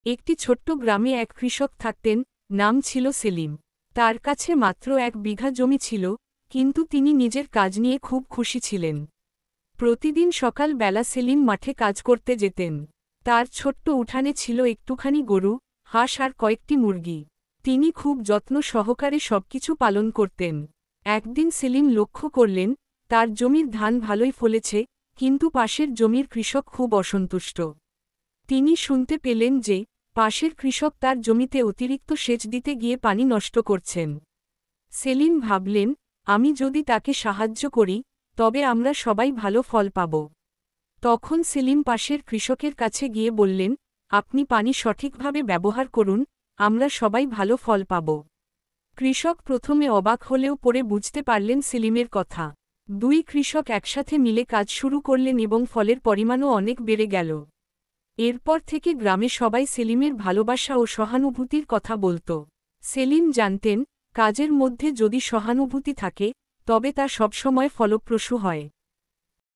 একটি ছোট্ট গ্রামে এক কৃষক থাকতেন, নাম ছিল সেলিম। তার কাছে মাত্র 1 বিঘা জমি ছিল, কিন্তু তিনি নিজের কাজ নিয়ে খুব খুশি ছিলেন। প্রতিদিন সকাল বেলা সেলিম মাঠে কাজ করতে যেতেন। তার ছোট্ট উঠানে ছিল একটুখানি গরু, হাঁস আর কয়েকটি মুরগি। তিনি খুব যত্ন সহকারে সবকিছু পালন করতেন। একদিন সেলিম লক্ষ্য করলেন, তার জমির ধান ভালোই ফলেছে, কিন্তু পাশের জমির কৃষক খুব অসন্তুষ্ট। তিনি শুনতে পেলেন যে, পাশের কৃষক তার জমিতে অতিরিক্ত সেচ দিতে গিয়ে পানি নষ্ট করছেন। সেলিম ভাবলেন, আমি যদি তাকে সাহায্য করি, তবে আমরা সবাই ভালো ফল পাব। তখন সেলিম পাশের কৃষকের কাছে গিয়ে বললেন, আপনি পানি সঠিকভাবে ব্যবহার করুন, আমরা সবাই ভালো ফল পাব। কৃষক প্রথমে অবাক হলেও পরে বুঝতে পারলেন সেলিমের কথা। 2 কৃষক একসাথে মিলে কাজ শুরু করলেন এবং ফলের পরিমাণও অনেক বেড়ে গেল। এরপর থেকে গ্রামে সবাই সেলিমের ভালোবাসা ও সহানুভূতির কথা বলত। সেলিম জানতেন, কাজের মধ্যে যদি সহানুভূতি থাকে, তবে তা সবসময় ফলপ্রসূ হয়।